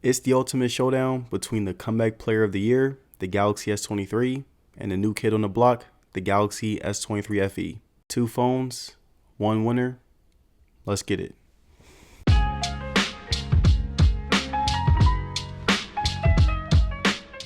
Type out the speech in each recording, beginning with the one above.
It's the ultimate showdown between the comeback player of the year, the Galaxy S23, and the new kid on the block, the Galaxy S23 FE. Two phones, one winner. Let's get it.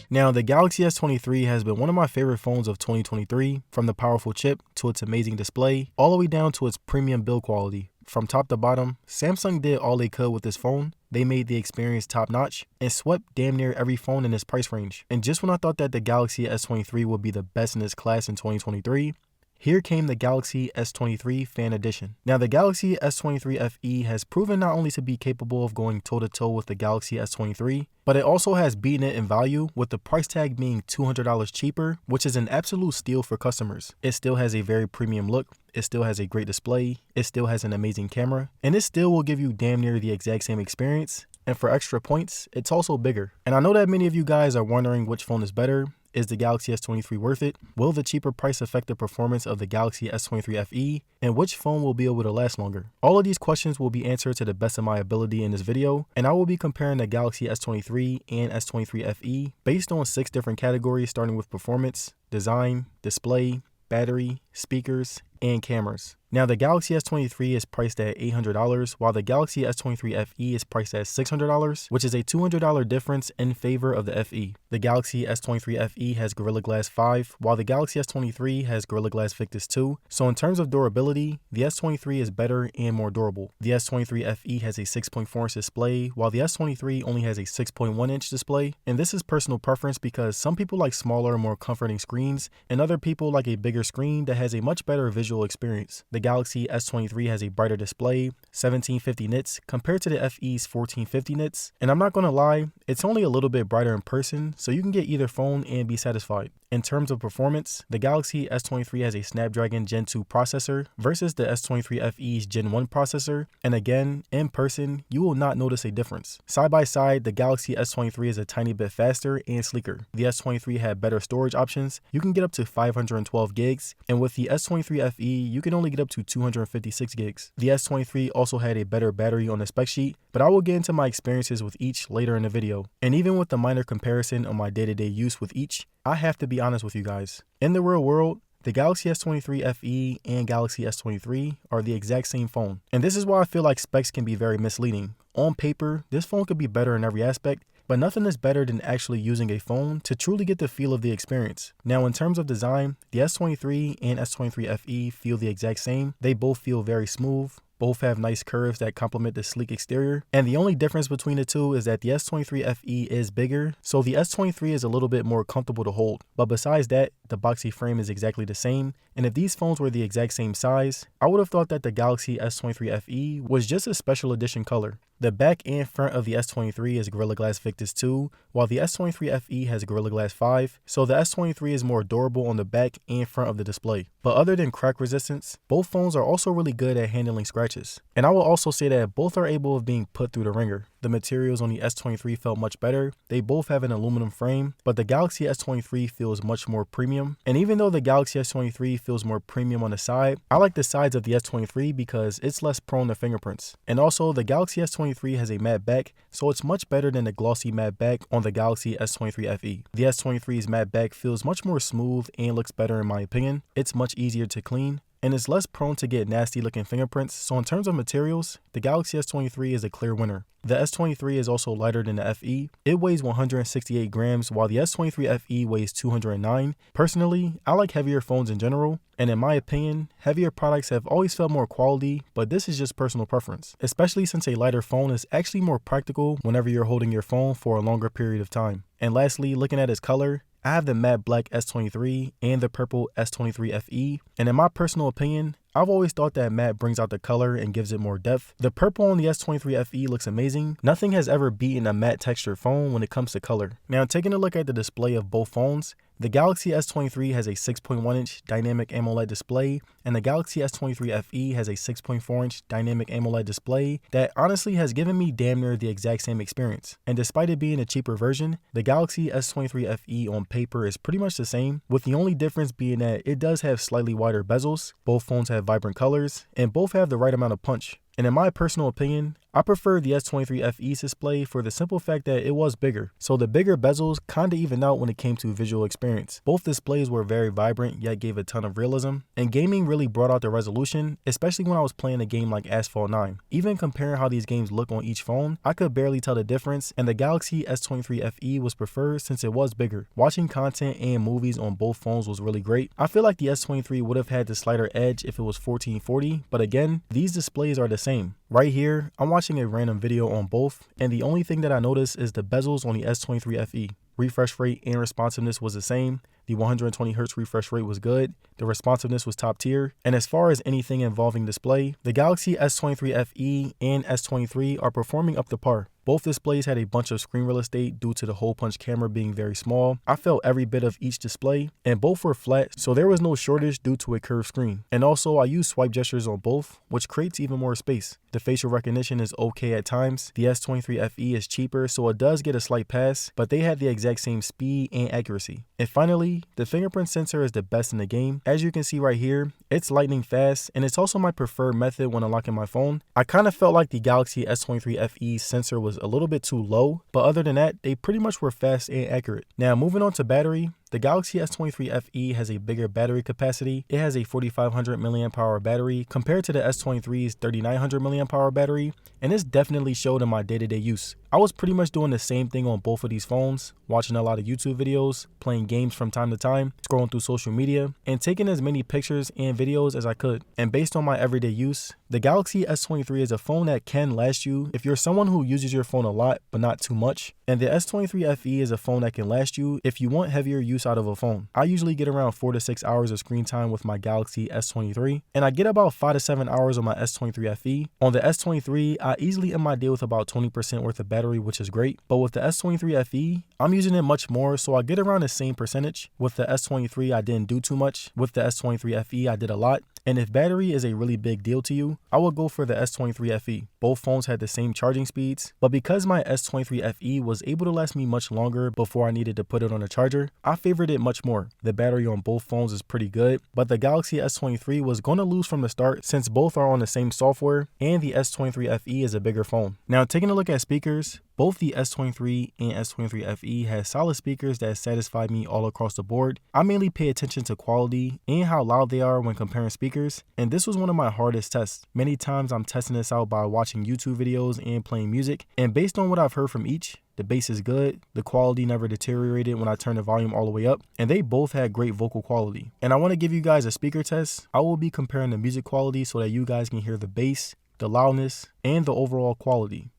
Now, the Galaxy S23 has been one of my favorite phones of 2023, from the powerful chip to its amazing display, all the way down to its premium build quality. From top to bottom, Samsung did all they could with this phone. They made the experience top-notch and swept damn near every phone in this price range. And just when I thought that the Galaxy S23 would be the best in its class in 2023, here came the Galaxy S23 Fan Edition. Now, the Galaxy S23 FE has proven not only to be capable of going toe-to-toe with the Galaxy S23, but it also has beaten it in value, with the price tag being $200 cheaper, which is an absolute steal for customers. It still has a very premium look, it still has a great display, it still has an amazing camera, and it still will give you damn near the exact same experience. And for extra points, it's also bigger. And I know that many of you guys are wondering which phone is better. Is the Galaxy S23 worth it? Will the cheaper price affect the performance of the Galaxy S23 FE? And which phone will be able to last longer? All of these questions will be answered to the best of my ability in this video, and I will be comparing the Galaxy S23 and S23 FE based on 6 different categories, starting with performance, design, display, battery, speakers, and cameras. Now, the Galaxy S23 is priced at $800, while the Galaxy S23 FE is priced at $600, which is a $200 difference in favor of the FE. The Galaxy S23 FE has Gorilla Glass 5, while the Galaxy S23 has Gorilla Glass Victus 2. So in terms of durability, the S23 is better and more durable. The S23 FE has a 6.4-inch display, while the S23 only has a 6.1-inch display. And this is personal preference because some people like smaller, more comforting screens, and other people like a bigger screen that has a much better visual experience. The Galaxy S23 has a brighter display, 1750 nits, compared to the FE's 1450 nits. And I'm not gonna lie, it's only a little bit brighter in person, so you can get either phone and be satisfied. In terms of performance, the Galaxy S23 has a Snapdragon Gen 2 processor versus the S23 FE's Gen 1 processor, and again, in person, you will not notice a difference. Side by side, the Galaxy S23 is a tiny bit faster and sleeker. The S23 had better storage options. You can get up to 512 gigs, and with the S23 FE, you can only get up to 256 gigs. The S23 also had a better battery on the spec sheet, but I will get into my experiences with each later in the video. And even with the minor comparison on my day-to-day use with each, I have to be honest with you guys. In the real world, the Galaxy S23 FE and Galaxy S23 are the exact same phone. And this is why I feel like specs can be very misleading. On paper, this phone could be better in every aspect, but nothing is better than actually using a phone to truly get the feel of the experience. Now, in terms of design, the S23 and S23 FE feel the exact same. They both feel very smooth. Both have nice curves that complement the sleek exterior. And the only difference between the two is that the S23 FE is bigger, so the S23 is a little bit more comfortable to hold. But besides that, the boxy frame is exactly the same. And if these phones were the exact same size, I would have thought that the Galaxy S23 FE was just a special edition color. The back and front of the S23 is Gorilla Glass Victus 2, while the S23 FE has Gorilla Glass 5, so the S23 is more durable on the back and front of the display. But other than crack resistance, both phones are also really good at handling scratches. And I will also say that both are able of being put through the ringer. The materials on the S23 felt much better. They both have an aluminum frame, but the Galaxy S23 feels much more premium. And even though the Galaxy S23 feels more premium on the side, I like the sides of the S23 because it's less prone to fingerprints. And also, the Galaxy S23 has a matte back, so it's much better than the glossy matte back on the Galaxy S23 FE. The S23's matte back feels much more smooth and looks better in my opinion. It's much easier to clean, and is less prone to get nasty looking fingerprints. So in terms of materials, the Galaxy S23 is a clear winner. The S23 is also lighter than the FE. It weighs 168 grams, while the S23 FE weighs 209. Personally, I like heavier phones in general, and in my opinion, heavier products have always felt more quality, but this is just personal preference, especially since a lighter phone is actually more practical whenever you're holding your phone for a longer period of time. And lastly, looking at its color, I have the matte black S23 and the purple S23 FE, and in my personal opinion, I've always thought that matte brings out the color and gives it more depth. The purple on the S23 FE looks amazing. Nothing has ever beaten a matte textured phone when it comes to color. Now, taking a look at the display of both phones, the Galaxy S23 has a 6.1-inch dynamic AMOLED display, and the Galaxy S23 FE has a 6.4-inch dynamic AMOLED display that honestly has given me damn near the exact same experience. And despite it being a cheaper version, the Galaxy S23 FE on paper is pretty much the same, with the only difference being that it does have slightly wider bezels, both phones have vibrant colors, and both have the right amount of punch. And in my personal opinion, I prefer the S23 FE's display for the simple fact that it was bigger. So the bigger bezels kinda even out when it came to visual experience. Both displays were very vibrant yet gave a ton of realism, and gaming really brought out the resolution, especially when I was playing a game like Asphalt 9. Even comparing how these games look on each phone, I could barely tell the difference, and the Galaxy S23 FE was preferred since it was bigger. Watching content and movies on both phones was really great. I feel like the S23 would have had the slighter edge if it was 1440, but again, these displays are the same. Right here, I'm watching a random video on both, and the only thing that I noticed is the bezels on the S23 FE. Refresh rate and responsiveness was the same. The 120Hz refresh rate was good. The responsiveness was top tier. And as far as anything involving display, the Galaxy S23 FE and S23 are performing up to par. Both displays had a bunch of screen real estate due to the hole punch camera being very small. I felt every bit of each display, and both were flat, so there was no shortage due to a curved screen. And also, I used swipe gestures on both, which creates even more space. The facial recognition is okay at times. The S23 FE is cheaper, so it does get a slight pass, but they had the exact same speed and accuracy. And finally, the fingerprint sensor is the best in the game. As you can see right here, it's lightning fast, and it's also my preferred method when unlocking my phone. I kind of felt like the Galaxy S23 FE sensor was a little bit too low, but other than that, they pretty much were fast and accurate. Now moving on to battery, the Galaxy S23 FE has a bigger battery capacity. It has a 4500 mAh battery compared to the S23's 3900 mAh battery, and this definitely showed in my day-to-day use. I was pretty much doing the same thing on both of these phones, watching a lot of YouTube videos, playing games from time to time, scrolling through social media, and taking as many pictures and videos as I could. And based on my everyday use, the Galaxy S23 is a phone that can last you if you're someone who uses your phone a lot but not too much. And the S23 FE is a phone that can last you if you want heavier use out of a phone. I usually get around 4 to 6 hours of screen time with my Galaxy S23, and I get about 5 to 7 hours on my S23 FE. On the S23, I easily end my day with about 20% worth of battery, which is great. But with the S23 FE, I'm using it much more, so I get around the same percentage. With the S23, I didn't do too much. With the S23 FE, I did a lot. And if battery is a really big deal to you, I would go for the S23 FE. Both phones had the same charging speeds, but because my S23 FE was able to last me much longer before I needed to put it on a charger, I favored it much more. The battery on both phones is pretty good, but the Galaxy S23 was going to lose from the start since both are on the same software and the S23 FE is a bigger phone. Now taking a look at speakers, both the S23 and S23 FE has solid speakers that satisfy me all across the board. I mainly pay attention to quality and how loud they are when comparing speakers, and this was one of my hardest tests. Many times I'm testing this out by watching YouTube videos and playing music, and based on what I've heard from each, the bass is good, the quality never deteriorated when I turned the volume all the way up, and they both had great vocal quality. And I want to give you guys a speaker test. I will be comparing the music quality so that you guys can hear the bass, the loudness, and the overall quality.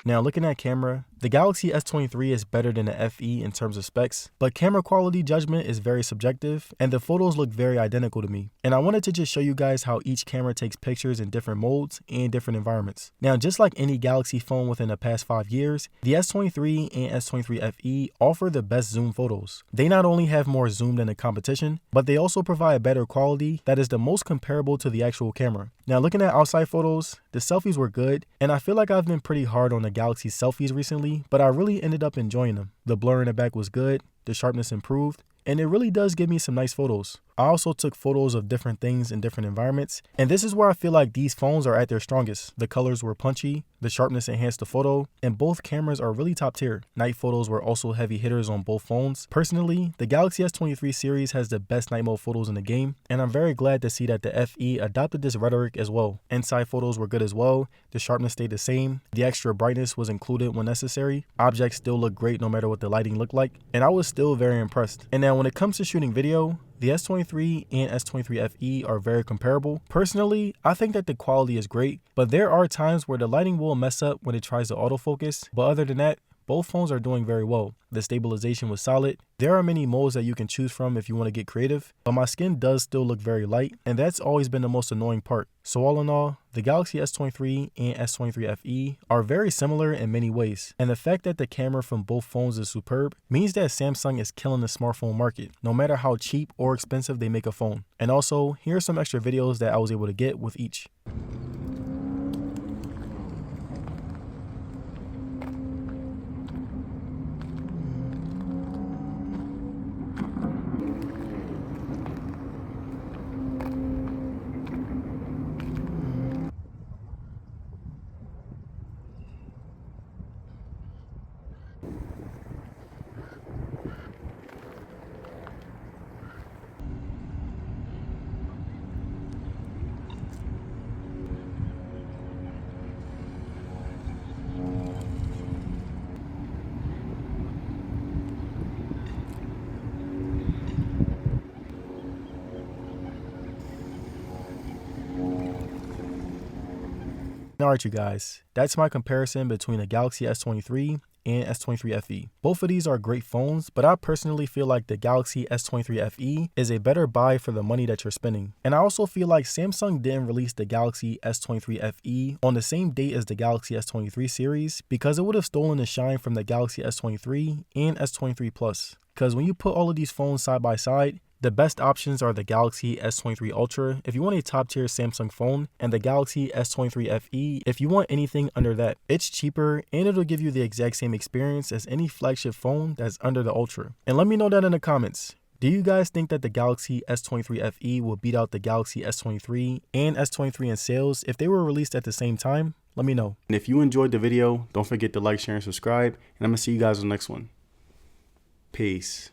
Now looking at camera, the Galaxy S23 is better than the FE in terms of specs, but camera quality judgment is very subjective and the photos look very identical to me. And I wanted to just show you guys how each camera takes pictures in different modes and different environments. Now just like any Galaxy phone within the past 5 years, the S23 and S23 FE offer the best zoom photos. They not only have more zoom than the competition, but they also provide better quality that is the most comparable to the actual camera. Now looking at outside photos, the selfies were good, and I feel like I've been pretty hard on the Galaxy selfies recently, but I really ended up enjoying them. The blur in the back was good, the sharpness improved, and it really does give me some nice photos. I also took photos of different things in different environments, and this is where I feel like these phones are at their strongest. The colors were punchy, the sharpness enhanced the photo, and both cameras are really top tier. Night photos were also heavy hitters on both phones. Personally, the Galaxy S23 series has the best night mode photos in the game, and I'm very glad to see that the FE adopted this rhetoric as well. Inside photos were good as well, the sharpness stayed the same, the extra brightness was included when necessary, objects still look great no matter what the lighting looked like, and I was still very impressed. And now when it comes to shooting video, the S23 and S23 FE are very comparable. Personally, I think that the quality is great, but there are times where the lighting will mess up when it tries to autofocus, but other than that, both phones are doing very well. The stabilization was solid. There are many modes that you can choose from if you want to get creative, but my skin does still look very light, and that's always been the most annoying part. So all in all, the Galaxy S23 and S23 FE are very similar in many ways, and the fact that the camera from both phones is superb means that Samsung is killing the smartphone market, no matter how cheap or expensive they make a phone. And also, here are some extra videos that I was able to get with each. Alright you guys, that's my comparison between the Galaxy S23 and S23 FE. Both of these are great phones, but I personally feel like the Galaxy S23 FE is a better buy for the money that you're spending. And I also feel like Samsung didn't release the Galaxy S23 FE on the same date as the Galaxy S23 series because it would have stolen the shine from the Galaxy S23 and S23 Plus. Because when you put all of these phones side by side, the best options are the Galaxy S23 Ultra if you want a top tier Samsung phone, and the Galaxy S23 FE if you want anything under that. It's cheaper and it'll give you the exact same experience as any flagship phone that's under the Ultra. And let me know that in the comments. Do you guys think that the Galaxy S23 FE will beat out the Galaxy S23 and S23 in sales if they were released at the same time? Let me know. And if you enjoyed the video, don't forget to like, share, and subscribe, and I'm gonna see you guys in the next one. Peace.